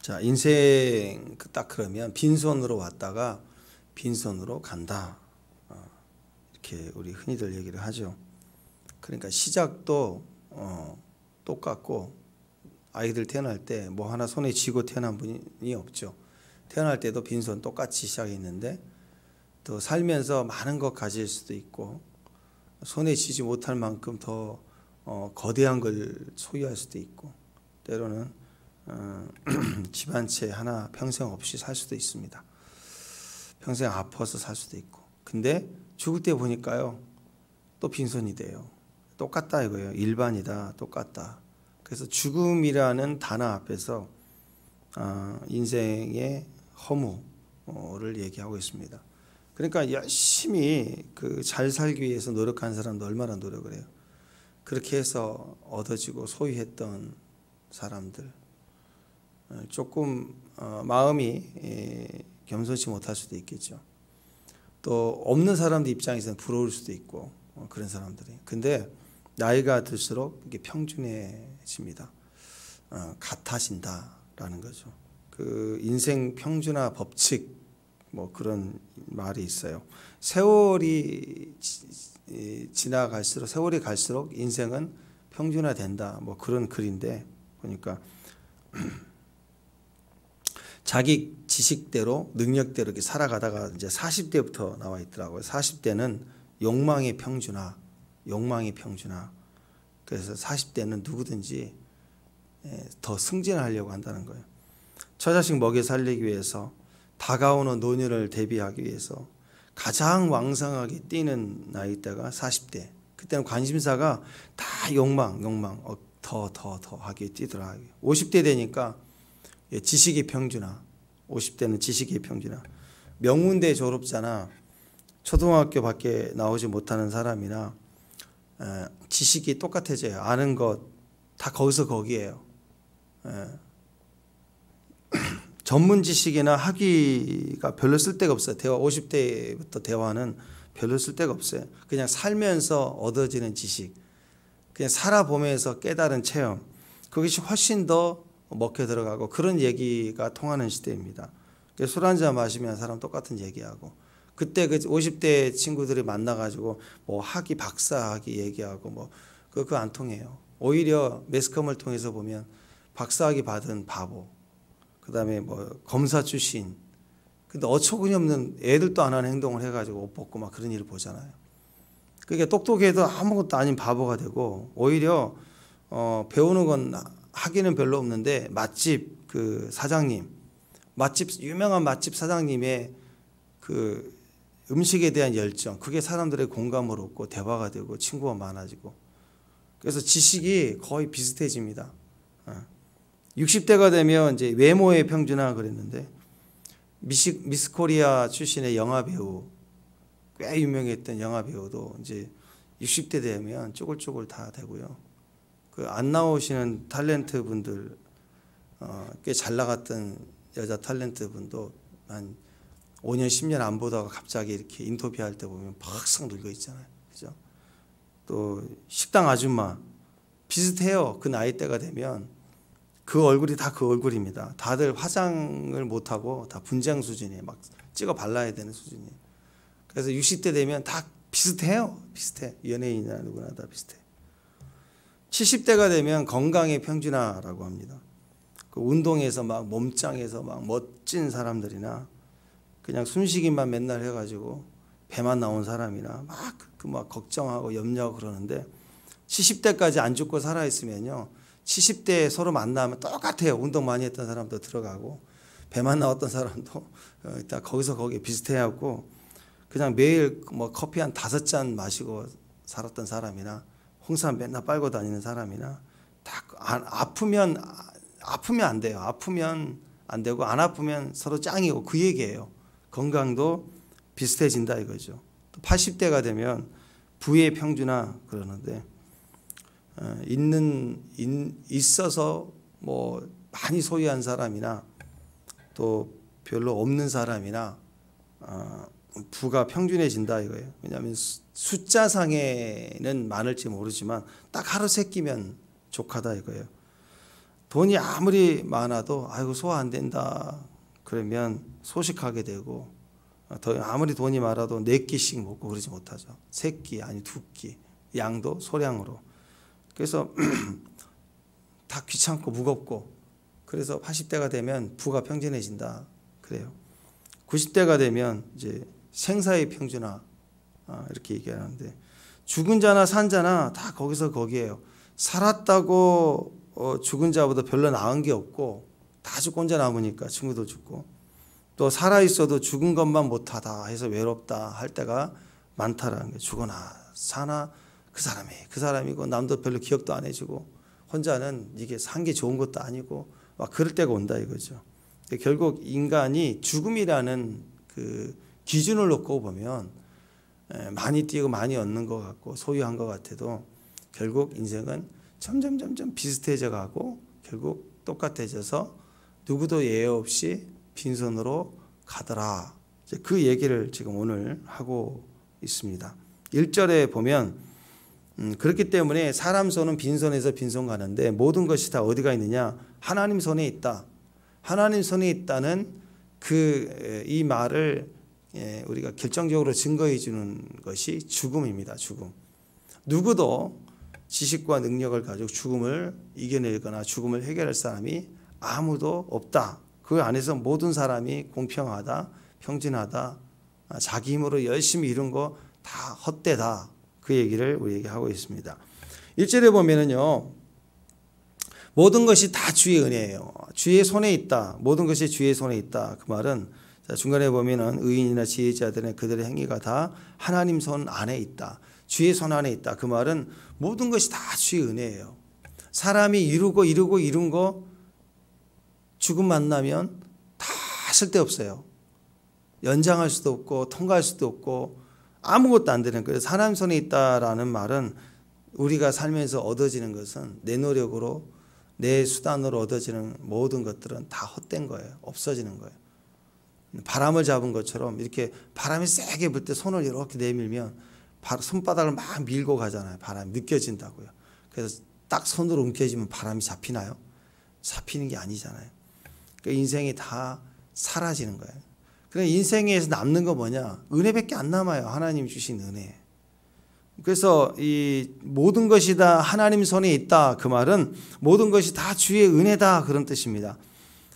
자, 인생 딱 그러면 빈손으로 왔다가 빈손으로 간다. 이렇게 우리 흔히들 얘기를 하죠. 그러니까 시작도 똑같고, 아이들 태어날 때 뭐 하나 손에 쥐고 태어난 분이 없죠. 태어날 때도 빈손 똑같이 시작했는데, 또 살면서 많은 것 가질 수도 있고, 손에 쥐지 못할 만큼 더 거대한 걸 소유할 수도 있고, 때로는 집 한 채 하나 평생 없이 살 수도 있습니다. 평생 아파서 살 수도 있고. 근데 죽을 때 보니까요, 또 빈손이 돼요. 똑같다 이거예요. 일반이다, 똑같다. 그래서 죽음이라는 단어 앞에서 인생의 허무를 얘기하고 있습니다. 그러니까 열심히 잘 살기 위해서 노력하는 사람도 얼마나 노력을 해요. 그렇게 해서 얻어지고 소유했던 사람들, 조금 마음이 겸손치 못할 수도 있겠죠. 또 없는 사람들 입장에서는 부러울 수도 있고, 그런 사람들이. 근데 나이가 들수록 이게 평준해집니다. 같아진다라는 거죠. 그 인생 평준화 법칙, 뭐 그런 말이 있어요. 세월이 지나갈수록, 세월이 갈수록 인생은 평준화된다. 뭐 그런 글인데, 보니까 자기 지식대로, 능력대로 이렇게 살아가다가 이제 40대부터 나와 있더라고요. 40대는 욕망의 평준화, 욕망의 평준화. 그래서 40대는 누구든지 더 승진하려고 한다는 거예요. 처자식 먹여 살리기 위해서, 다가오는 노년을 대비하기 위해서 가장 왕성하게 뛰는 나이대가 40대. 그때는 관심사가 다 욕망, 더 하게 뛰더라. 50대 되니까 지식의 평준화. 50대는 지식의 평준화. 명문대 졸업자나 초등학교 밖에 나오지 못하는 사람이나 지식이 똑같아져요. 아는 것 다 거기서 거기에요. 전문 지식이나 학위가 별로 쓸데가 없어요. 50대부터 대화는 별로 쓸데가 없어요. 그냥 살면서 얻어지는 지식, 그냥 살아보면서 깨달은 체험, 그것이 훨씬 더 먹혀 들어가고, 그런 얘기가 통하는 시대입니다. 술 한잔 마시면 사람 똑같은 얘기하고, 그때 그 50대 친구들이 만나가지고 뭐 학위, 박사 학위 얘기하고 뭐 그거 안 통해요. 오히려 매스컴을 통해서 보면 박사 학위 받은 바보, 그 다음에 뭐 검사 출신, 근데 어처구니 없는 애들도 안 하는 행동을 해가지고 옷 벗고 막 그런 일을 보잖아요. 그러니까 똑똑해도 아무것도 아닌 바보가 되고, 오히려 배우는 건 하기는 별로 없는데, 맛집 그 사장님, 유명한 맛집 사장님의 그 음식에 대한 열정, 그게 사람들의 공감을 얻고 대화가 되고 친구가 많아지고, 그래서 지식이 거의 비슷해집니다. 60대가 되면 이제 외모의 평준화 그랬는데, 미스 코리아 출신의 영화 배우, 꽤 유명했던 영화 배우도 이제 60대 되면 쪼글쪼글 다 되고요. 그 안 나오시는 탤런트 분들, 꽤 잘 나갔던 여자 탤런트 분도 한 5년 10년 안 보다가 갑자기 이렇게 인터뷰할 때 보면 팍싹 늙어 있잖아요. 그죠? 또 식당 아줌마 비슷해요. 그 나이대가 되면 그 얼굴이 다 그 얼굴입니다. 다들 화장을 못하고 다 분장 수준이에요. 막 찍어 발라야 되는 수준이에요. 그래서 60대 되면 다 비슷해요. 비슷해. 연예인이나 누구나 다 비슷해. 70대가 되면 건강의 평준화라고 합니다. 그 운동에서 막 몸짱에서 막 멋진 사람들이나, 그냥 숨쉬기만 맨날 해가지고 배만 나온 사람이나 막 걱정하고 염려하고 그러는데, 70대까지 안 죽고 살아있으면요, 70대 서로 만나면 똑같아요. 운동 많이 했던 사람도 들어가고, 배만 나왔던 사람도 다 거기서 거기에 비슷해하고, 그냥 매일 뭐 커피 한 5잔 마시고 살았던 사람이나, 홍삼 맨날 빨고 다니는 사람이나, 다 아프면 안 돼요. 아프면 안 되고, 안 아프면 서로 짱이고, 그 얘기예요. 건강도 비슷해진다 이거죠. 또 80대가 되면 부의 평준화 그러는데, 있어서 뭐 많이 소유한 사람이나 또 별로 없는 사람이나 부가 평준해진다 이거예요. 왜냐하면 숫자상에는 많을지 모르지만 딱 하루 세 끼면 족하다 이거예요. 돈이 아무리 많아도 아이고 소화 안 된다 그러면 소식하게 되고, 아무리 돈이 많아도 4끼씩 먹고 그러지 못하죠. 3끼 아니 2끼, 양도 소량으로. 그래서 다 귀찮고 무겁고, 그래서 80대가 되면 부가 평진해진다 그래요. 90대가 되면 이제 생사의 평준화 이렇게 얘기하는데, 죽은 자나 산 자나 다 거기서 거기에요. 살았다고 죽은 자보다 별로 나은 게 없고, 다 죽고 혼자 남으니까 친구도 죽고, 또 살아있어도 죽은 것만 못하다 해서 외롭다 할 때가 많다라는 게, 죽거나 사나 그 사람이고 남도 별로 기억도 안 해주고 혼자는 이게 산 게 좋은 것도 아니고 막 그럴 때가 온다 이거죠. 결국 인간이 죽음이라는 그 기준을 놓고 보면 많이 뛰고 많이 얻는 것 같고 소유한 것 같아도 결국 인생은 점점 비슷해져 가고 결국 똑같아져서 누구도 예외 없이 빈손으로 가더라. 그 얘기를 지금 오늘 하고 있습니다. 1절에 보면 그렇기 때문에 사람 손은 빈손에서 빈손 가는데 모든 것이 다 어디가 있느냐? 하나님 손에 있다. 하나님 손에 있다는 이 말을 우리가 결정적으로 증거해 주는 것이 죽음입니다. 죽음. 누구도 지식과 능력을 가지고 죽음을 이겨내거나 죽음을 해결할 사람이 아무도 없다. 그 안에서 모든 사람이 공평하다, 평진하다, 자기 힘으로 열심히 이룬 거 다 헛되다. 그 얘기를 우리에게 하고 있습니다. 1절에 보면은요, 모든 것이 다 주의 은혜예요. 주의 손에 있다. 모든 것이 주의 손에 있다. 그 말은 중간에 보면은 의인이나 지혜자들의 그들의 행위가 다 하나님 손 안에 있다. 주의 손 안에 있다. 그 말은 모든 것이 다 주의 은혜예요. 사람이 이룬 거 죽음 만나면 다 쓸데없어요. 연장할 수도 없고 통과할 수도 없고 아무것도 안 되는 거예요. 하나님 손에 있다라는 말은 우리가 살면서 얻어지는 것은 내 노력으로 내 수단으로 얻어지는 모든 것들은 다 헛된 거예요. 없어지는 거예요. 바람을 잡은 것처럼 이렇게 바람이 세게 불 때 손을 이렇게 내밀면 손바닥을 막 밀고 가잖아요. 바람이 느껴진다고요. 그래서 딱 손으로 움켜쥐면 바람이 잡히나요? 잡히는 게 아니잖아요. 그러니까 인생이 다 사라지는 거예요. 그러니까 인생에서 남는 거 뭐냐? 은혜밖에 안 남아요. 하나님 주신 은혜. 그래서 이 모든 것이 다 하나님 손에 있다. 그 말은 모든 것이 다 주의 은혜다. 그런 뜻입니다.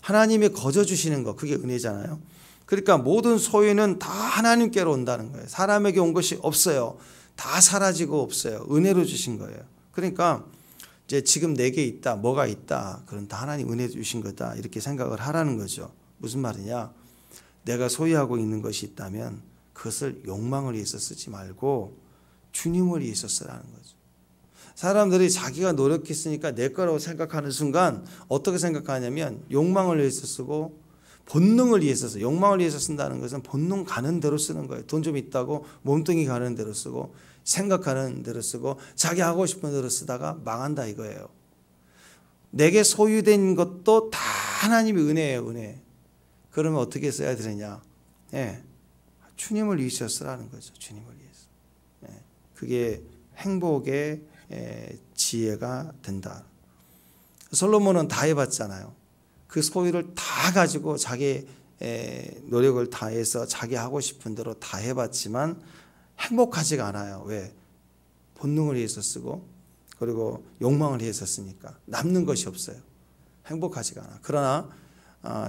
하나님이 거저 주시는 거, 그게 은혜잖아요. 그러니까 모든 소유는 다 하나님께로 온다는 거예요. 사람에게 온 것이 없어요. 다 사라지고 없어요. 은혜로 주신 거예요. 그러니까 이제 지금 내게 있다, 뭐가 있다, 그런 다 하나님 은혜 주신 거다. 이렇게 생각을 하라는 거죠. 무슨 말이냐? 내가 소유하고 있는 것이 있다면 그것을 욕망을 위해서 쓰지 말고 주님을 위해서 쓰라는 거죠. 사람들이 자기가 노력했으니까 내 거라고 생각하는 순간 어떻게 생각하냐면 욕망을 위해서 쓰고 본능을 위해서 써. 욕망을 위해서 쓴다는 것은 본능 가는 대로 쓰는 거예요. 돈 좀 있다고 몸뚱이 가는 대로 쓰고 생각하는 대로 쓰고 자기 하고 싶은 대로 쓰다가 망한다 이거예요. 내게 소유된 것도 다 하나님의 은혜예요. 은혜. 그러면 어떻게 써야 되느냐? 주님을 위해서 쓰라는 거죠. 주님을 위해서. 그게 행복의 지혜가 된다. 솔로몬은 다 해봤잖아요. 그 소유를 다 가지고 자기 노력을 다해서 자기 하고 싶은 대로 다 해봤지만 행복하지가 않아요. 왜? 본능을 위해서 쓰고 그리고 욕망을 위해서 쓰니까 남는 것이 없어요. 행복하지가 않아. 그러나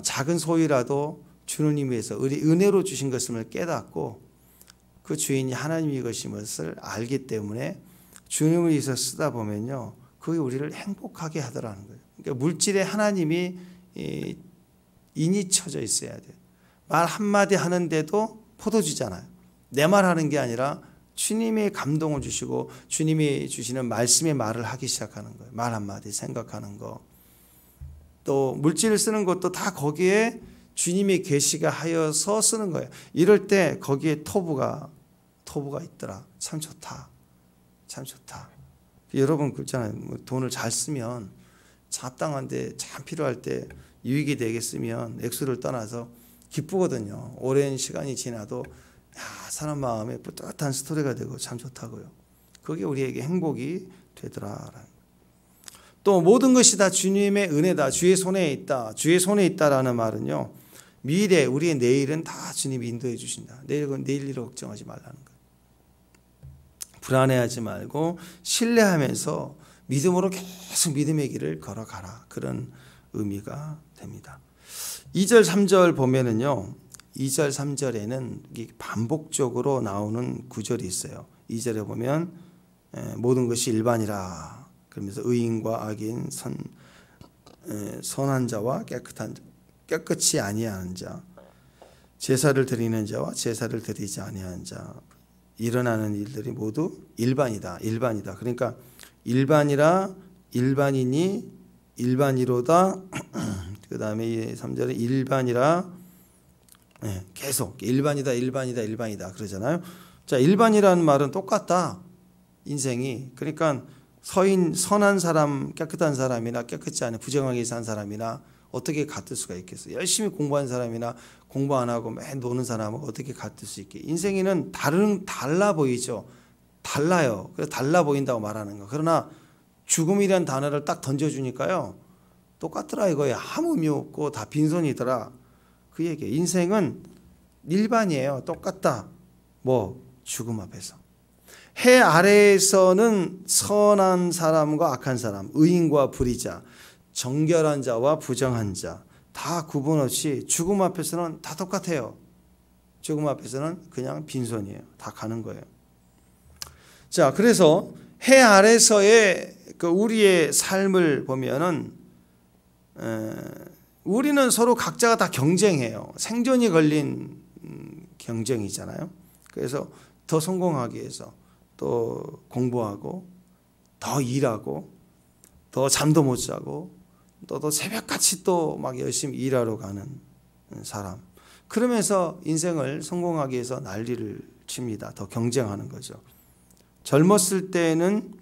작은 소유라도 주님 위해서 은혜로 주신 것임을 깨닫고 그 주인이 하나님이 것임을 알기 때문에 주님을 위해서 쓰다 보면요, 그게 우리를 행복하게 하더라는 거예요. 그러니까 물질에 하나님이 인이 쳐져 있어야 돼요. 말 한마디 하는데도 포도주잖아요. 내 말 하는 게 아니라 주님의 감동을 주시고 주님이 주시는 말씀의 말을 하기 시작하는 거예요. 말 한마디 생각하는 거. 또 물질을 쓰는 것도 다 거기에 주님의 계시가 하여서 쓰는 거예요. 이럴 때 거기에 토부가 있더라. 참 좋다. 참 좋다. 여러분 그렇잖아요. 돈을 잘 쓰면 잡당한데 참 필요할 때 유익이 되게 쓰면 액수를 떠나서 기쁘거든요. 오랜 시간이 지나도 사람 마음에 뿌듯한 스토리가 되고 참 좋다고요. 그게 우리에게 행복이 되더라. 또 모든 것이 다 주님의 은혜다. 주의 손에 있다. 주의 손에 있다라는 말은요. 미래, 우리의 내일은 다 주님이 인도해 주신다. 내일 일을 걱정하지 말라는 거예요. 불안해하지 말고 신뢰하면서 믿음으로 계속 믿음의 길을 걸어가라. 그런 의미가 됩니다. 2절 3절 보면은요. 2절 3절에는 반복적으로 나오는 구절이 있어요. 2절에 보면 모든 것이 일반이라. 그러면서 의인과 악인, 선한 자와 깨끗이 아니하는 자, 제사를 드리는 자와 제사를 드리지 아니하는 자, 일어나는 일들이 모두 일반이다. 일반이다. 그러니까 일반이라, 일반이니, 일반이로다. 그 다음에 3절에 일반이라, 계속 일반이다, 일반이다, 일반이다 그러잖아요. 자, 일반이라는 말은 똑같다. 인생이. 그러니까 선한 사람, 깨끗한 사람이나 깨끗지 않은 부정하게 산 사람이나 어떻게 같을 수가 있겠어요? 열심히 공부한 사람이나 공부 안 하고 맨 노는 사람은 어떻게 같을 수 있게? 인생에는 달라 보이죠. 달라요. 그래서 달라 보인다고 말하는 거. 그러나 죽음이라는 단어를 딱 던져주니까요. 똑같더라 이거예요. 아무 의미 없고 다 빈손이더라. 그 얘기예요. 인생은 일반이에요. 똑같다. 뭐 죽음 앞에서. 해 아래에서는 선한 사람과 악한 사람, 의인과 불의자, 정결한 자와 부정한 자 다 구분 없이 죽음 앞에서는 다 똑같아요. 죽음 앞에서는 그냥 빈손이에요. 다 가는 거예요. 자, 그래서 해 아래서의 그 우리의 삶을 보면은 우리는 서로 각자가 다 경쟁해요. 생존이 걸린 경쟁이잖아요. 그래서 더 성공하기 위해서 또 공부하고 더 일하고 더 잠도 못 자고 또 새벽같이 또 막 열심히 일하러 가는 사람. 그러면서 인생을 성공하기 위해서 난리를 칩니다. 더 경쟁하는 거죠. 젊었을 때는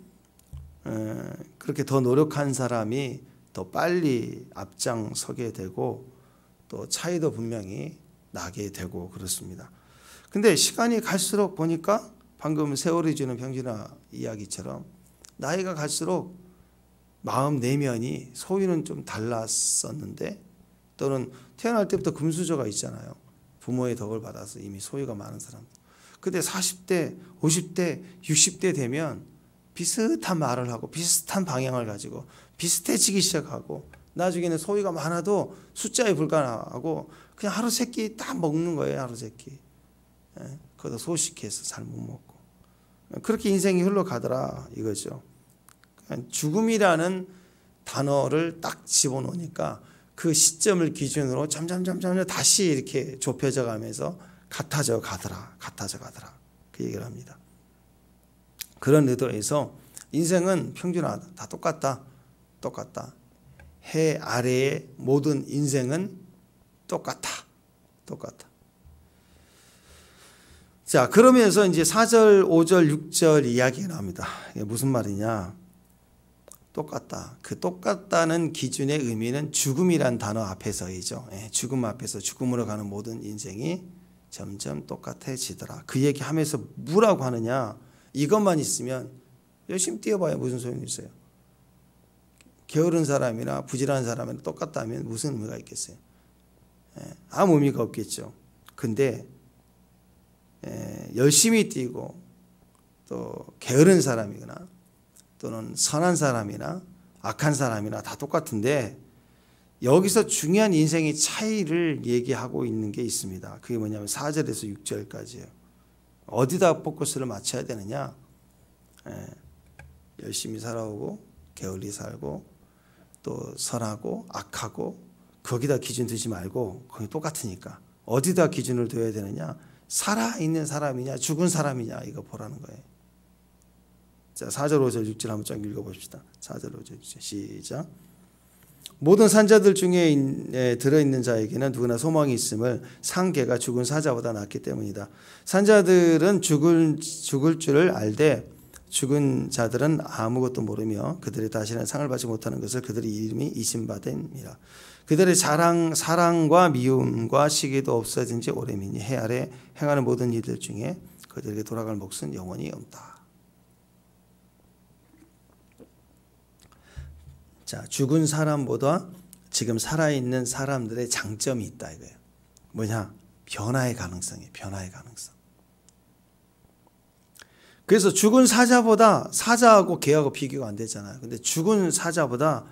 그렇게 더 노력한 사람이 더 빨리 앞장서게 되고 또 차이도 분명히 나게 되고 그렇습니다. 근데 시간이 갈수록 보니까 방금 세월이 주는 병진아 이야기처럼 나이가 갈수록 마음 내면이 소위는 좀 달랐었는데 또는 태어날 때부터 금수저가 있잖아요. 부모의 덕을 받아서 이미 소유가 많은 사람. 근데 40대, 50대, 60대 되면 비슷한 말을 하고 비슷한 방향을 가지고 비슷해지기 시작하고 나중에는 소유가 많아도 숫자에 불과하고 그냥 하루 세 끼 딱 먹는 거예요. 하루 세 끼. 그것도 소식해서 잘 못 먹고. 그렇게 인생이 흘러가더라 이거죠. 죽음이라는 단어를 딱 집어넣으니까 그 시점을 기준으로 점점 다시 이렇게 좁혀져 가면서 같아져 가더라. 그 얘기를 합니다. 그런 의도에서 인생은 평균하다. 다 똑같다. 해 아래의 모든 인생은 똑같다. 자, 그러면서 이제 4절, 5절, 6절 이야기가 나옵니다. 이게 무슨 말이냐? 똑같다. 그 똑같다는 기준의 의미는 죽음이란 단어 앞에서이죠. 죽음 앞에서 죽음으로 가는 모든 인생이 점점 똑같아지더라. 그 얘기하면서 뭐라고 하느냐? 이것만 있으면 열심히 뛰어봐야 무슨 소용이 있어요. 게으른 사람이나 부지런한 사람이나 똑같다면 무슨 의미가 있겠어요? 아무 의미가 없겠죠. 근데 열심히 뛰고 또 게으른 사람이거나 또는 선한 사람이나 악한 사람이나 다 똑같은데 여기서 중요한 인생의 차이를 얘기하고 있는 게 있습니다. 그게 뭐냐면 4절에서 6절까지예요. 어디다 포커스를 맞춰야 되느냐? 열심히 살아오고 게을리 살고 또 선하고 악하고 거기다 기준 두지 말고 거기 똑같으니까 어디다 기준을 둬야 되느냐? 살아있는 사람이냐 죽은 사람이냐 이거 보라는 거예요. 자, 4절, 5절, 6절 한번 쫙 읽어봅시다. 4절, 5절, 6절 시작. 모든 산자들 중에 들어있는 자에게는 누구나 소망이 있음을 상계가 죽은 사자보다 낫기 때문이다. 산자들은 죽을 줄을 알되 죽은 자들은 아무것도 모르며 그들이 다시는 상을 받지 못하는 것을 그들의 이름이 이심받음이라. 그들의 사랑과 미움과 시기도 없어진 지 오래미니 해 아래 행하는 모든 일들 중에 그들에게 돌아갈 몫은 영원히 없다. 자, 죽은 사람보다 지금 살아있는 사람들의 장점이 있다 이거예요. 뭐냐? 변화의 가능성이에요. 변화의 가능성. 그래서 죽은 사자보다, 사자하고 개하고 비교가 안 되잖아요. 근데 죽은 사자보다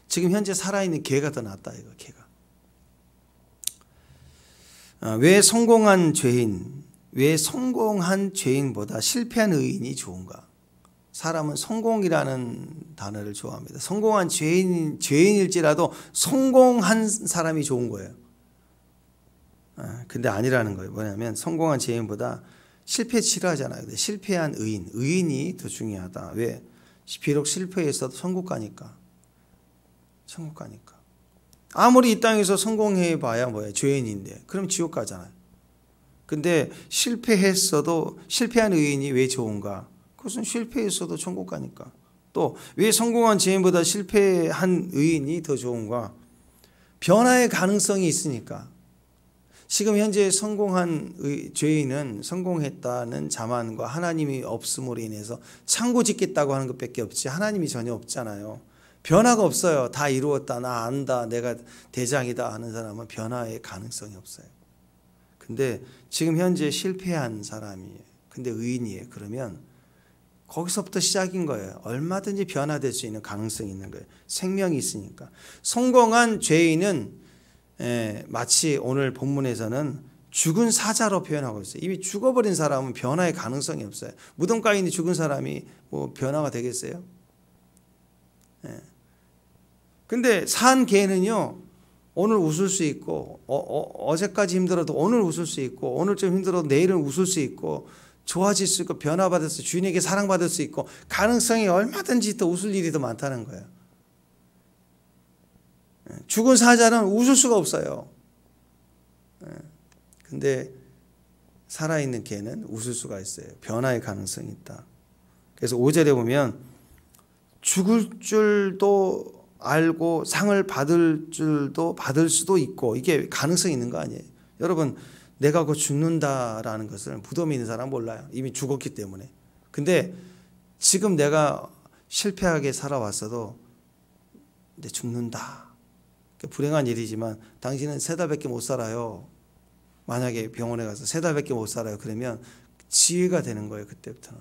지금 현재 살아있는 개가 더 낫다 이거. 개가. 왜 성공한 죄인보다 실패한 의인이 좋은가? 사람은 성공이라는 단어를 좋아합니다. 성공한 죄인일지라도 성공한 사람이 좋은 거예요. 근데 아니라는 거예요. 뭐냐면 성공한 죄인보다 실패 싫어하잖아요. 근데 실패한 의인이 더 중요하다. 왜? 비록 실패했어도 천국 가니까. 천국 가니까. 아무리 이 땅에서 성공해봐야 뭐예요? 죄인인데. 그럼 지옥 가잖아요. 근데 실패했어도 실패한 의인이 왜 좋은가? 그것은 실패했어도 천국 가니까. 또 왜 성공한 죄인보다 실패한 의인이 더 좋은가? 변화의 가능성이 있으니까. 지금 현재 성공한 죄인은 성공했다는 자만과 하나님이 없음으로 인해서 창고 짓겠다고 하는 것밖에 없지 하나님이 전혀 없잖아요. 변화가 없어요. 다 이루었다. 나 안다. 내가 대장이다 하는 사람은 변화의 가능성이 없어요. 근데 지금 현재 실패한 사람이에요. 근데 의인이에요. 그러면 거기서부터 시작인 거예요. 얼마든지 변화될 수 있는 가능성이 있는 거예요. 생명이 있으니까. 성공한 죄인은 마치 오늘 본문에서는 죽은 사자로 표현하고 있어요. 이미 죽어버린 사람은 변화의 가능성이 없어요. 무덤가에 있는 죽은 사람이 뭐 변화가 되겠어요? 근데 산 개는요, 오늘 웃을 수 있고 어제까지 힘들어도 오늘 웃을 수 있고 오늘 좀 힘들어도 내일은 웃을 수 있고 좋아질 수 있고 변화받을 수 있고 주인에게 사랑받을 수 있고 가능성이 얼마든지 더 웃을 일이 더 많다는 거예요. 죽은 사자는 웃을 수가 없어요. 근데 살아있는 개는 웃을 수가 있어요. 변화의 가능성이 있다. 그래서 5절에 보면 죽을 줄도 알고 상을 받을 줄도 받을 수도 있고 이게 가능성이 있는 거 아니에요. 여러분 내가 곧 죽는다라는 것을 무덤에 있는 사람은 몰라요. 이미 죽었기 때문에. 근데 지금 내가 실패하게 살아왔어도 근데 죽는다. 불행한 일이지만 당신은 3달밖에 못 살아요. 만약에 병원에 가서 3달밖에 못 살아요. 그러면 지혜가 되는 거예요. 그때부터는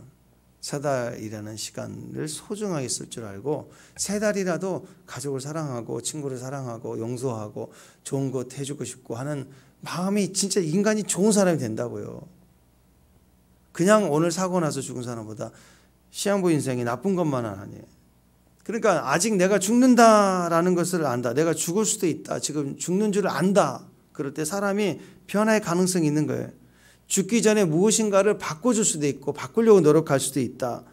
3달이라는 시간을 소중하게 쓸 줄 알고 3달이라도 가족을 사랑하고 친구를 사랑하고 용서하고 좋은 것 해주고 싶고 하는 마음이 진짜 인간이 좋은 사람이 된다고요. 그냥 오늘 사고 나서 죽은 사람보다 시한부 인생이 나쁜 것만은 아니에요. 그러니까 아직 내가 죽는다라는 것을 안다. 내가 죽을 수도 있다. 지금 죽는 줄 안다. 그럴 때 사람이 변화의 가능성이 있는 거예요. 죽기 전에 무엇인가를 바꿔줄 수도 있고 바꾸려고 노력할 수도 있다.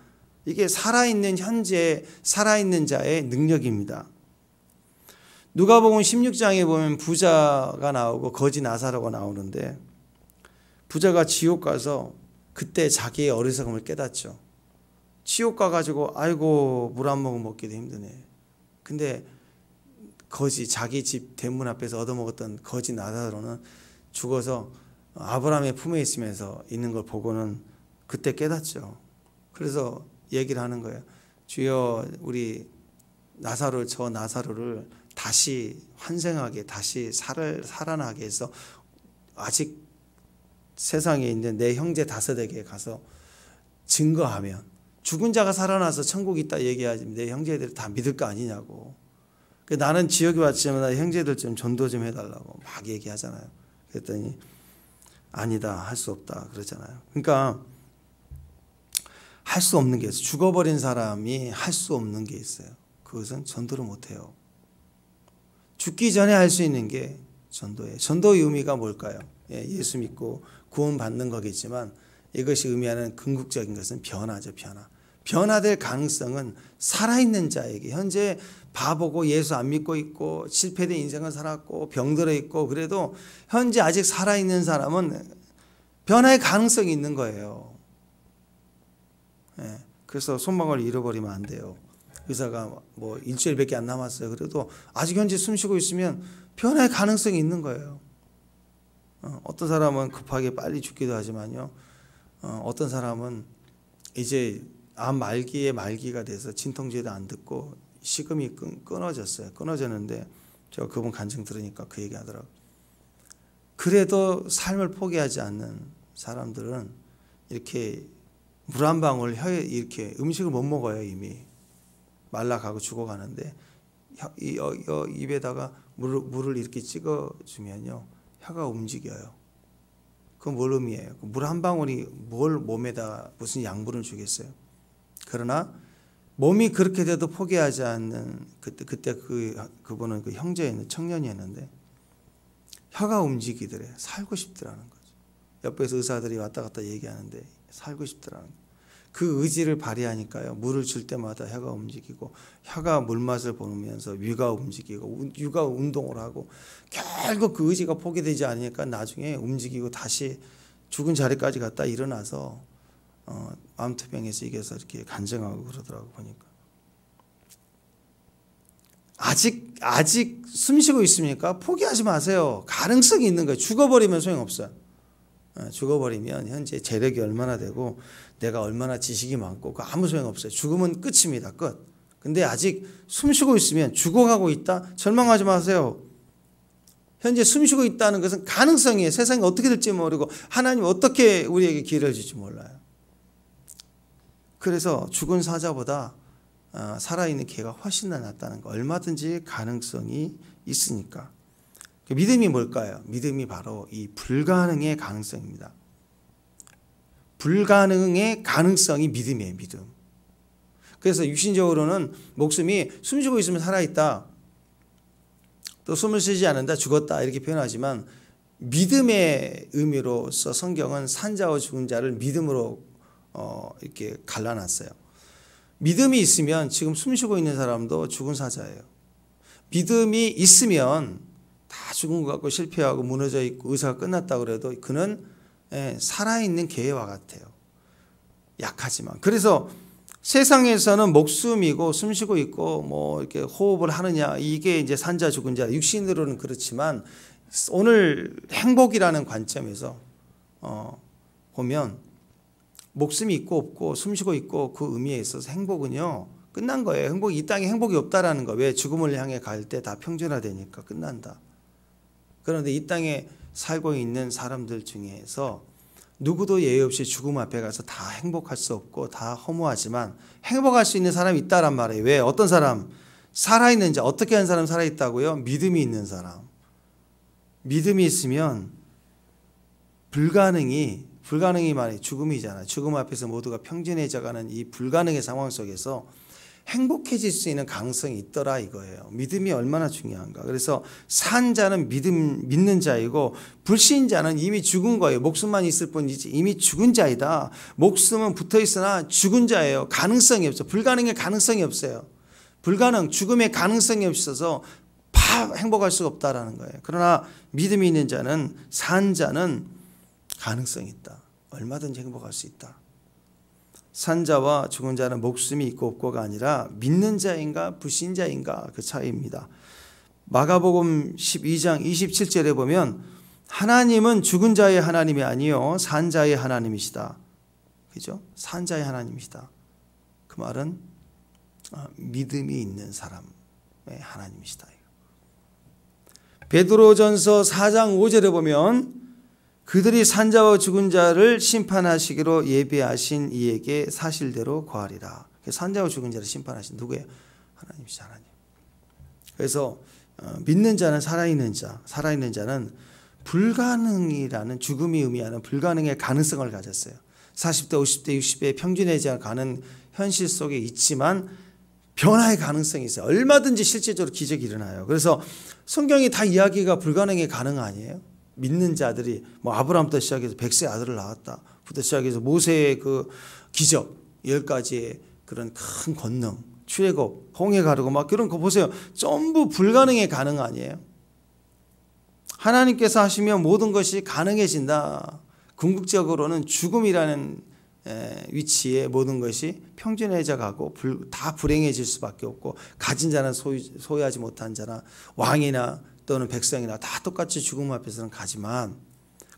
이게 살아있는 현재 살아있는 자의 능력입니다. 누가복음 16장에 보면 부자가 나오고 거지 나사로가 나오는데 부자가 지옥 가서 그때 자기의 어리석음을 깨닫죠. 지옥 가가지고 아이고 물 한 모금 먹기도 힘드네. 근데 거지 자기 집 대문 앞에서 얻어먹었던 거지 나사로는 죽어서 아브라함의 품에 있으면서 있는 걸 보고는 그때 깨닫죠. 그래서 얘기를 하는 거예요. 주여 우리 저 나사로를 다시 환생하게 다시 살아나게 해서 아직 세상에 있는 내 형제 5에게 가서 증거하면 죽은 자가 살아나서 천국 있다 얘기하지 내 형제들이 다 믿을 거 아니냐고. 나는 지역에 왔지만 나 형제들 좀 전도 좀 해달라고 막 얘기하잖아요. 그랬더니 아니다 할 수 없다 그러잖아요. 그러니까 할 수 없는 게 있어요. 죽어버린 사람이 할 수 없는 게 있어요. 그것은 전도를 못해요. 죽기 전에 할 수 있는 게 전도예요. 전도의 의미가 뭘까요? 예수 믿고 구원받는 거겠지만 이것이 의미하는 궁극적인 것은 변화죠. 변화될 가능성은 살아있는 자에게 현재 바보고 예수 안 믿고 있고 실패된 인생을 살았고 병들어 있고 그래도 현재 아직 살아있는 사람은 변화의 가능성이 있는 거예요. 그래서 소망을 잃어버리면 안 돼요. 의사가 뭐 일주일밖에 안 남았어요. 그래도 아직 현재 숨쉬고 있으면 변화의 가능성이 있는 거예요. 어떤 사람은 급하게 빨리 죽기도 하지만요. 어떤 사람은 이제 암 말기에 말기가 돼서 진통제도 안 듣고 식음이 끊어졌어요. 끊어졌는데 제가 그분 간증 들으니까 그 얘기 하더라고요. 그래도 삶을 포기하지 않는 사람들은 이렇게 물 한 방울 혀에 이렇게 음식을 못 먹어요. 이미 말라가고 죽어가는데 입에다가 물을 이렇게 찍어주면요 혀가 움직여요. 그건 뭘 의미해요? 물 한 방울이 뭘 몸에다 무슨 양분을 주겠어요? 그러나 몸이 그렇게 돼도 포기하지 않는 그때 그분은 그 형제였는 청년이었는데 혀가 움직이더래. 살고 싶더라는 거죠. 옆에서 의사들이 왔다 갔다 얘기하는데 살고 싶더라는 거예요. 그 의지를 발휘하니까요. 물을 줄 때마다 혀가 움직이고 혀가 물맛을 보면서 위가 움직이고 위가 운동을 하고 결국 그 의지가 포기되지 않으니까 나중에 움직이고 다시 죽은 자리까지 갔다 일어나서 암투병에서 이겨서 이렇게 간증하고 그러더라고 보니까. 아직 숨쉬고 있습니까? 포기하지 마세요. 가능성이 있는 거예요. 죽어버리면 소용없어요. 죽어버리면 현재 재력이 얼마나 되고 내가 얼마나 지식이 많고 그거 아무 소용없어요. 죽으면 끝입니다. 끝. 근데 아직 숨쉬고 있으면 죽어가고 있다? 절망하지 마세요. 현재 숨쉬고 있다는 것은 가능성이에요. 세상이 어떻게 될지 모르고 하나님 어떻게 우리에게 기회를 줄지 몰라요. 그래서 죽은 사자보다 살아있는 개가 훨씬 낫다는 거. 얼마든지 가능성이 있으니까. 믿음이 뭘까요? 믿음이 바로 이 불가능의 가능성입니다. 불가능의 가능성이 믿음이에요. 믿음. 그래서 육신적으로는 목숨이 숨쉬고 있으면 살아있다. 또 숨을 쉬지 않는다. 죽었다. 이렇게 표현하지만 믿음의 의미로서 성경은 산자와 죽은 자를 믿음으로 이렇게 갈라놨어요. 믿음이 있으면 지금 숨쉬고 있는 사람도 죽은 사자예요. 믿음이 있으면 다 죽은 것 같고 실패하고 무너져 있고 의사가 끝났다고 그래도 그는 살아있는 개와 같아요. 약하지만. 그래서 세상에서는 목숨이고 숨쉬고 있고 뭐 이렇게 호흡을 하느냐 이게 이제 산자 죽은 자 육신으로는 그렇지만 오늘 행복이라는 관점에서 보면 목숨이 있고 없고 숨쉬고 있고 그 의미에 있어서 행복은요 끝난 거예요. 행복이 이 땅에 행복이 없다라는 거. 왜? 죽음을 향해 갈 때 다 평준화되니까 끝난다. 그런데 이 땅에 살고 있는 사람들 중에서 누구도 예외 없이 죽음 앞에 가서 다 행복할 수 없고 다 허무하지만 행복할 수 있는 사람이 있다란 말이에요. 왜? 어떤 사람? 살아있는 자. 어떻게 한 사람 살아있다고요? 믿음이 있는 사람. 믿음이 있으면 불가능이 말이에요. 죽음이잖아요. 죽음 앞에서 모두가 평진해져가는 이 불가능의 상황 속에서 행복해질 수 있는 가능성이 있더라 이거예요. 믿음이 얼마나 중요한가. 그래서 산 자는 믿는 자이고 불신자는 이미 죽은 거예요. 목숨만 있을 뿐이지 이미 죽은 자이다. 목숨은 붙어 있으나 죽은 자예요. 가능성이 없어요. 불가능의 가능성이 없어요. 죽음의 가능성이 없어서 행복할 수가 없다라는 거예요. 그러나 믿음이 있는 자는 산 자는 가능성이 있다. 얼마든지 행복할 수 있다. 산자와 죽은 자는 목숨이 있고 없고가 아니라 믿는 자인가 불신자인가 그 차이입니다. 마가복음 12장 27절에 보면 하나님은 죽은 자의 하나님이 아니요 산자의 하나님이시다. 그죠? 산자의 하나님이시다. 그 말은 믿음이 있는 사람의 하나님이시다. 베드로전서 4장 5절에 보면 그들이 산자와 죽은 자를 심판하시기로 예비하신 이에게 사실대로 고하리라. 산자와 죽은 자를 심판하신 누구예요? 하나님이시죠. 하나님. 그래서 믿는 자는 살아있는 자, 살아있는 자는 불가능이라는 죽음이 의미하는 불가능의 가능성을 가졌어요. 40대, 50대, 60대 평균해져 가는 현실 속에 있지만 변화의 가능성이 있어요. 얼마든지 실제적으로 기적이 일어나요. 그래서 성경이 다 이야기가 불가능에 가능 아니에요? 믿는 자들이 뭐 아브라함부터 시작해서 100세 아들을 낳았다부터 시작해서 모세의 그 기적 10가지의 그런 큰 권능 출애굽 홍해 가르고 막 그런 거 보세요. 전부 불가능에 가능 아니에요? 하나님께서 하시면 모든 것이 가능해진다. 궁극적으로는 죽음이라는 위치에 모든 것이 평준해져 가고 다 불행해질 수밖에 없고 가진 자는 소유하지 못한 자나 왕이나 또는 백성이나 다 똑같이 죽음 앞에서는 가지만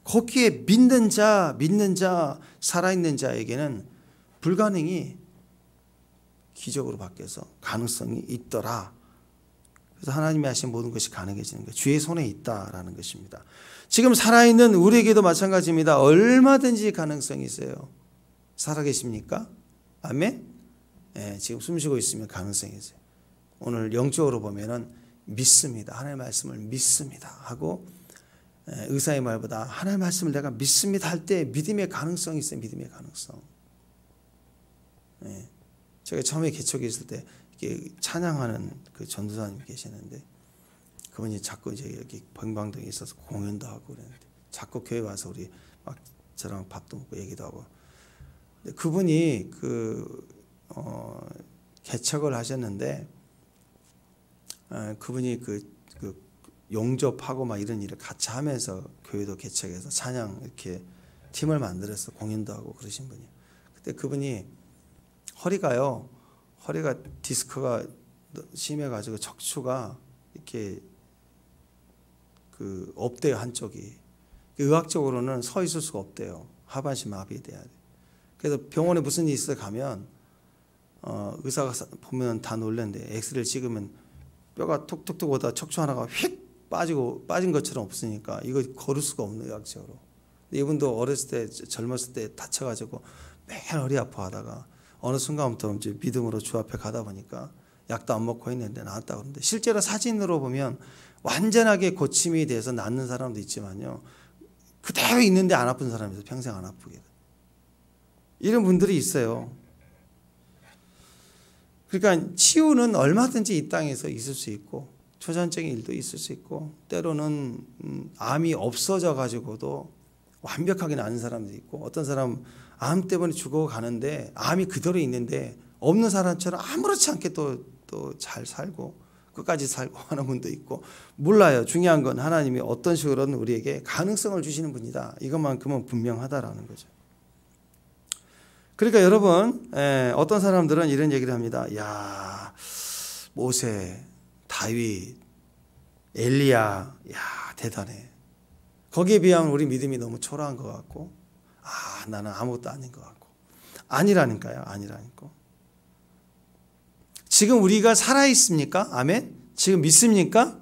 거기에 믿는 자 살아있는 자에게는 불가능이 기적으로 바뀌어서 가능성이 있더라. 그래서 하나님이 하신 모든 것이 가능해지는 거예요. 주의 손에 있다라는 것입니다. 지금 살아있는 우리에게도 마찬가지입니다. 얼마든지 가능성이 있어요. 살아계십니까? 아멘? 네, 지금 숨쉬고 있으면 가능성이 있어요. 오늘 영적으로 보면은 믿습니다. 하나님의 말씀을 믿습니다 하고, 의사의 말보다 하나님의 말씀을 내가 믿습니다 할 때 믿음의 가능성이 있어요. 믿음의 가능성. 네. 제가 처음에 개척에 있을 때 이렇게 찬양하는 그 전도사님 계시는데, 그분이 자꾸 이제 여기 번방동에 있어서 공연도 하고 그랬는데, 자꾸 교회 와서 우리 막 저랑 밥도 먹고 얘기도 하고. 근데 그분이 개척을 하셨는데, 그분이 그 용접하고 막 이런 일을 같이 하면서 교회도 개척해서 찬양 이렇게 팀을 만들어서 공연도 하고 그러신 분이에요. 그때 그분이 허리가 디스크가 심해가지고 척추가 이렇게 없대요, 한쪽이. 의학적으로는 서 있을 수가 없대요. 하반신 마비돼야 돼. 그래서 병원에 무슨 일이 있어 가면 의사가 보면 다 놀란대. 엑스레이를 찍으면 뼈가 툭툭툭 오다 척추 하나가 휙 빠진 것처럼 없으니까 이거 걸을 수가 없는 의학적으로. 이분도 어렸을 때, 젊었을 때 다쳐가지고 매일 허리 아파하다가 어느 순간부터 이제 믿음으로 주 앞에 가다 보니까 약도 안 먹고 있는데 나았다 그러는데, 실제로 사진으로 보면 완전하게 고침이 돼서 낫는 사람도 있지만요, 그대로 있는데 안 아픈 사람이 평생 안 아프게 돼. 이런 분들이 있어요. 그러니까 치유는 얼마든지 이 땅에서 있을 수 있고, 초전적인 일도 있을 수 있고, 때로는 암이 없어져 가지고도 완벽하게 나은 사람도 있고, 어떤 사람 암 때문에 죽어가는데 암이 그대로 있는데 없는 사람처럼 아무렇지 않게 또 잘 살고 끝까지 살고 하는 분도 있고, 몰라요. 중요한 건 하나님이 어떤 식으로든 우리에게 가능성을 주시는 분이다. 이것만큼은 분명하다라는 거죠. 그러니까 여러분, 어떤 사람들은 이런 얘기를 합니다. 야, 모세, 다윗, 엘리야, 야, 대단해. 거기에 비하면 우리 믿음이 너무 초라한 것 같고, 나는 아무것도 아닌 것 같고. 아니라니까요. 아니라니까. 지금 우리가 살아있습니까? 아멘? 지금 믿습니까?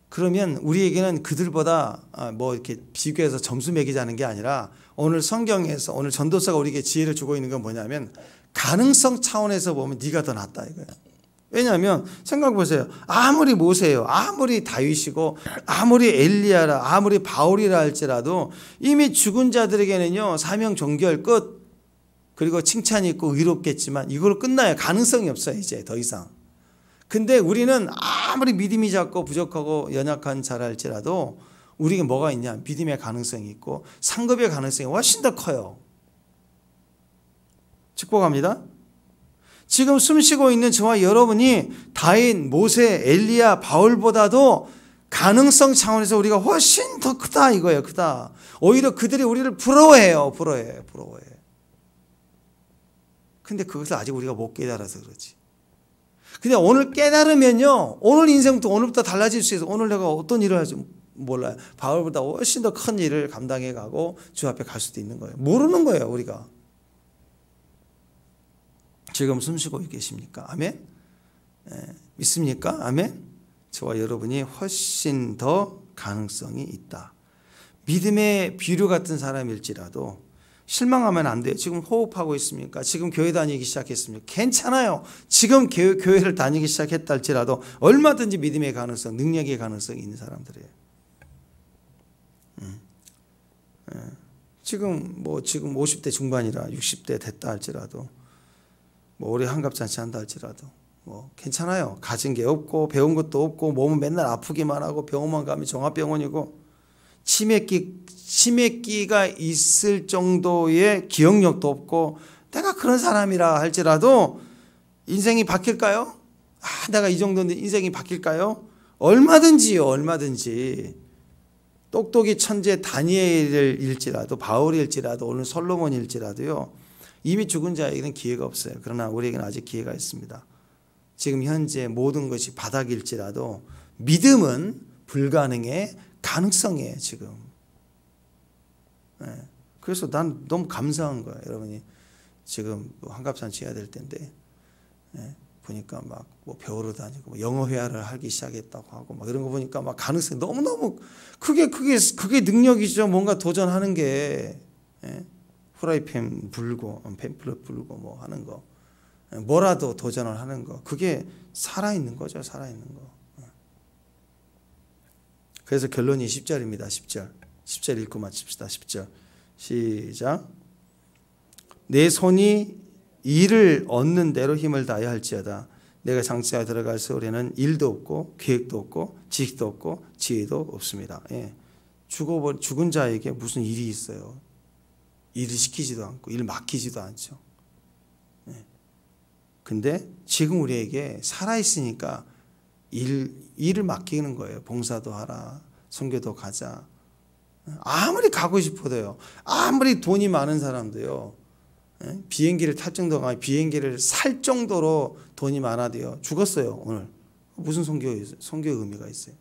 그러면 우리에게는 그들보다 뭐 이렇게 비교해서 점수 매기자는 게 아니라, 오늘 성경에서 오늘 전도사가 우리에게 지혜를 주고 있는 건 뭐냐면, 가능성 차원에서 보면 네가 더 낫다 이거예요. 왜냐하면 생각해 보세요. 아무리 모세요, 아무리 다윗이고, 아무리 엘리야라, 아무리 바울이라 할지라도 이미 죽은 자들에게는요, 사명 종결 끝. 그리고 칭찬이 있고 의롭겠지만 이걸로 끝나요. 가능성이 없어요, 이제 더 이상. 근데 우리는 아무리 믿음이 작고 부족하고 연약한 자라 할지라도 우리에게 뭐가 있냐? 믿음의 가능성이 있고 상급의 가능성이 훨씬 더 커요. 축복합니다. 지금 숨쉬고 있는 저와 여러분이 다윗, 모세, 엘리야, 바울보다도 가능성 차원에서 우리가 훨씬 더 크다 이거예요. 크다. 오히려 그들이 우리를 부러워해요. 부러워해. 근데 그것을 아직 우리가 못 깨달아서 그렇지. 근데 오늘 깨달으면요, 오늘 인생부터 오늘부터 달라질 수 있어. 오늘 내가 어떤 일을 할지 몰라요. 바울보다 훨씬 더 큰 일을 감당해 가고 주 앞에 갈 수도 있는 거예요. 모르는 거예요, 우리가. 지금 숨쉬고 계십니까? 아멘? 믿습니까? 아멘? 저와 여러분이 훨씬 더 가능성이 있다. 믿음의 비료 같은 사람일지라도 실망하면 안 돼요. 지금 호흡하고 있습니까? 지금 교회 다니기 시작했습니까? 괜찮아요. 지금 교회를 다니기 시작했다 할지라도 얼마든지 믿음의 가능성, 능력의 가능성이 있는 사람들이에요. 지금 50대 중반이라 60대 됐다 할지라도, 오래 한갑잔치 한다 할지라도 괜찮아요. 가진 게 없고 배운 것도 없고 몸은 맨날 아프기만 하고 병원만 가면 종합병원이고 치매기가 있을 정도의 기억력도 없고, 내가 그런 사람이라 할지라도 인생이 바뀔까요? 내가 이 정도인데 인생이 바뀔까요? 얼마든지요. 얼마든지. 똑똑이 천재 다니엘일지라도, 바울일지라도, 오늘 솔로몬일지라도요, 이미 죽은 자에게는 기회가 없어요. 그러나 우리에게는 아직 기회가 있습니다. 지금 현재 모든 것이 바닥일지라도 믿음은 불가능의 가능성이에요, 지금. 그래서 난 너무 감사한 거예요. 여러분이 지금 한갑잔치 해야 될 텐데 예, 보니까 막 뭐 배우러 다니고 뭐 영어 회화를 하기 시작했다고 하고 막 이런 거 보니까 막 가능성이 너무너무 그게 능력이죠. 뭔가 도전하는 게. 예, 후라이팬 불고 팸플렛 불고 뭐 하는 거, 뭐라도 도전을 하는 거, 그게 살아있는 거죠. 살아있는 거. 그래서 결론이 10절입니다. 10절 읽고 마칩시다. 10절 시작. 내 손이 일을 얻는 대로 힘을 다해야 할지어다. 내가 장차에 들어갈 세월에는 일도 없고 계획도 없고 지식도 없고 지혜도 없습니다. 예. 죽은 자에게 무슨 일이 있어요? 일을 시키지도 않고 일 맡기지도 않죠. 예. 근데 지금 우리에게 살아있으니까 일을 맡기는 거예요. 봉사도 하라, 선교도 가자. 아무리 가고 싶어도요, 아무리 돈이 많은 사람도요, 비행기를 탈 정도가 아니라 비행기를 살 정도로 돈이 많아도요, 죽었어요. 오늘 무슨 선교의 의미가 있어요?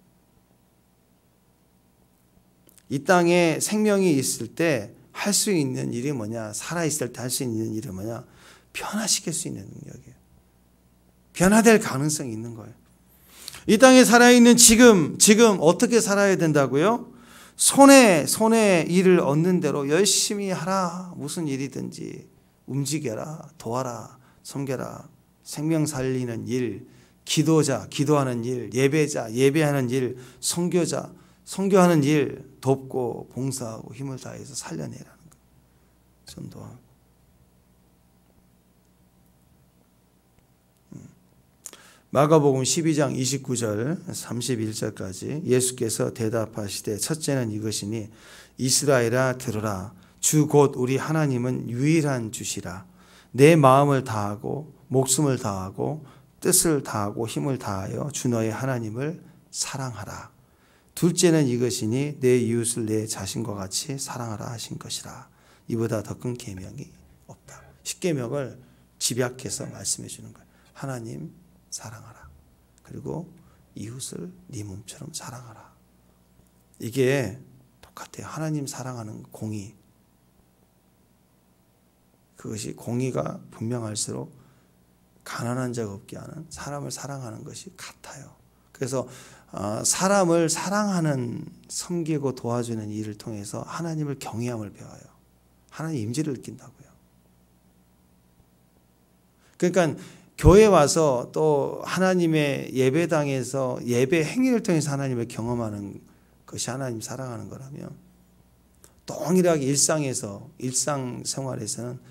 이 땅에 생명이 있을 때 할 수 있는 일이 뭐냐? 살아있을 때 할 수 있는 일이 뭐냐? 변화시킬 수 있는 능력이에요. 변화될 가능성이 있는 거예요. 이 땅에 살아있는 지금 어떻게 살아야 된다고요? 손에 일을 얻는 대로 열심히 하라. 무슨 일이든지 움직여라, 도와라, 섬겨라. 생명 살리는 일, 기도자, 기도하는 일, 예배자, 예배하는 일, 선교자, 선교하는 일 돕고 봉사하고 힘을 다해서 살려내라는 거. 전도하고. 마가복음 12장 29절 31절까지 예수께서 대답하시되 첫째는 이것이니 이스라엘아 들으라. 주 곧 우리 하나님은 유일한 주시라. 내 마음을 다하고 목숨을 다하고 뜻을 다하고 힘을 다하여 주 너의 하나님을 사랑하라. 둘째는 이것이니 내 이웃을 내 자신과 같이 사랑하라 하신 것이라. 이보다 더 큰 계명이 없다. 10계명을 집약해서 말씀해 주는 거예요. 하나님 사랑하라. 그리고 이웃을 네 몸처럼 사랑하라. 이게 똑같아요. 하나님 사랑하는 공의. 그것이 공의가 분명할수록 가난한 자가 없게 하는 사람을 사랑하는 것이 같아요. 그래서 사람을 사랑하는 섬기고 도와주는 일을 통해서 하나님을 경외함을 배워요. 하나님 임재를 느낀다고요. 그러니까 교회 와서 또 하나님의 예배당에서 예배 행위를 통해서 하나님을 경험하는 것이 하나님 사랑하는 거라면, 동일하게 일상생활에서는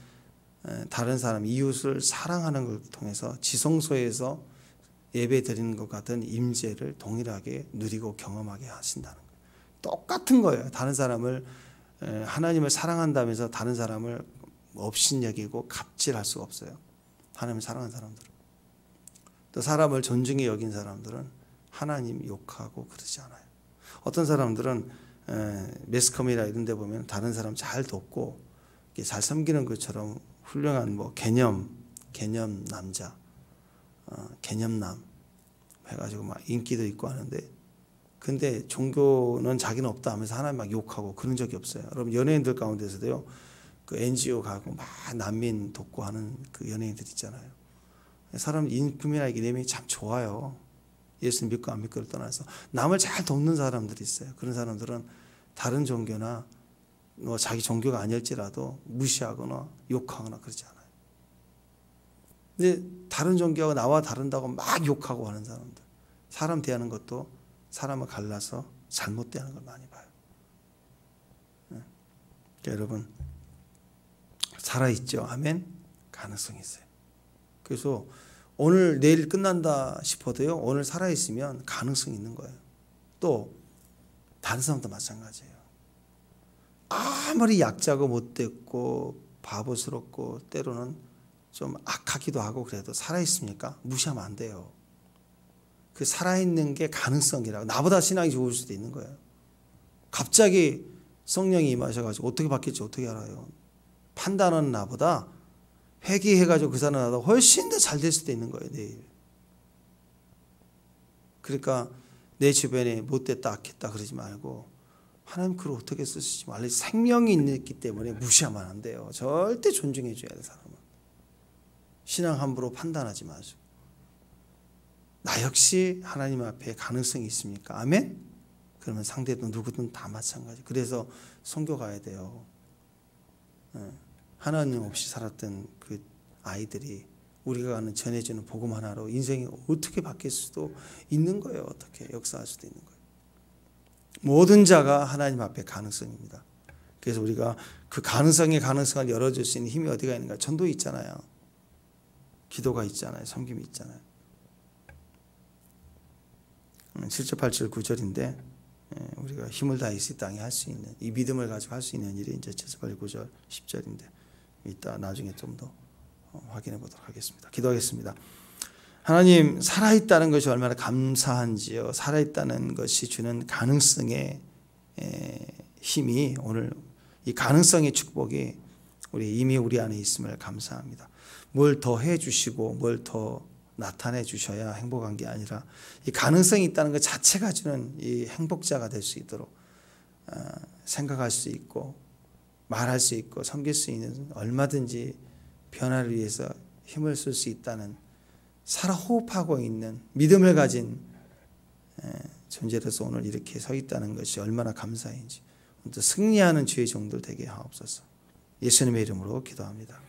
다른 사람, 이웃을 사랑하는 걸 통해서 지성소에서 예배 드리는 것 같은 임재를 동일하게 누리고 경험하게 하신다는 거예요. 똑같은 거예요. 다른 사람을, 하나님을 사랑한다면서 다른 사람을 업신여기고 갑질할 수가 없어요. 하나님을 사랑하는 사람들은. 또 사람을 존중히 여긴 사람들은 하나님 욕하고 그러지 않아요. 어떤 사람들은 매스컴이나 이런 데 보면 다른 사람 잘 돕고 잘 섬기는 것처럼 훌륭한 뭐 개념 남자, 개념남 해가지고 막 인기도 있고 하는데, 근데 종교는 자기는 없다 하면서 하나님 막 욕하고 그런 적이 없어요. 여러분 연예인들 가운데서도요, 그 NGO 가고 막 난민 돕고 하는 그 연예인들 있잖아요. 사람 인품이나 이게 내면이 참 좋아요. 예수 믿고 안 믿고를 떠나서 남을 잘 돕는 사람들이 있어요. 그런 사람들은 다른 종교나 뭐 자기 종교가 아닐지라도 무시하거나 욕하거나 그러지 않아요. 근데 다른 종교가 나와 다른다고 막 욕하고 하는 사람들, 사람 대하는 것도 사람을 갈라서 잘못 대하는 걸 많이 봐요. 그러니까 여러분 살아있죠. 아멘. 가능성이 있어요. 그래서 오늘 내일 끝난다 싶어도요, 오늘 살아있으면 가능성이 있는 거예요. 또 다른 사람도 마찬가지예요. 아무리 약자고 못됐고 바보스럽고 때로는 좀 악하기도 하고 그래도 살아있습니까? 무시하면 안 돼요. 그 살아있는 게 가능성이라고. 나보다 신앙이 좋을 수도 있는 거예요. 갑자기 성령이 임하셔가지고 어떻게 바뀔지 어떻게 알아요? 판단하는 나보다 회개해가지고 그 사람 나보다 훨씬 더 잘 될 수도 있는 거예요, 내일. 그러니까 내 주변에 못됐다 악했다 그러지 말고 하나님 그걸 어떻게 쓰시지 말래. 생명이 있기 때문에 무시하면 안 돼요. 절대 존중해 줘야 돼, 사람은. 신앙 함부로 판단하지 마시고 나 역시 하나님 앞에 가능성이 있습니까? 아멘? 그러면 상대도 누구든 다 마찬가지. 그래서 선교 가야 돼요. 하나님 없이 살았던 그 아이들이 우리가 가는 전해주는 복음 하나로 인생이 어떻게 바뀔 수도 있는 거예요. 어떻게 역사할 수도 있는 거예요. 모든 자가 하나님 앞에 가능성입니다. 그래서 우리가 그 가능성을 열어줄 수 있는 힘이 어디가 있는가? 전도 있잖아요. 기도가 있잖아요. 섬김이 있잖아요. 7절, 8절, 9절인데 우리가 힘을 다해서 이 땅에 할 수 있는 이 믿음을 가지고 할 수 있는 일이 이제 7절, 8절, 9절, 10절인데 이따 나중에 좀 더 확인해 보도록 하겠습니다. 기도하겠습니다. 하나님, 살아있다는 것이 얼마나 감사한지요. 살아있다는 것이 주는 가능성의 힘이 오늘 이 가능성의 축복이 이미 우리 안에 있음을 감사합니다. 뭘 더 해주시고 뭘 더 나타내 주셔야 행복한 게 아니라 이 가능성이 있다는 것 자체가 주는 이 행복자가 될 수 있도록 생각할 수 있고 말할 수 있고 섬길 수 있는 얼마든지 변화를 위해서 힘을 쓸 수 있다는 살아 호흡하고 있는 믿음을 가진 존재로서 오늘 이렇게 서 있다는 것이 얼마나 감사한지 또 승리하는 주의 종들 되게 하옵소서. 예수님의 이름으로 기도합니다.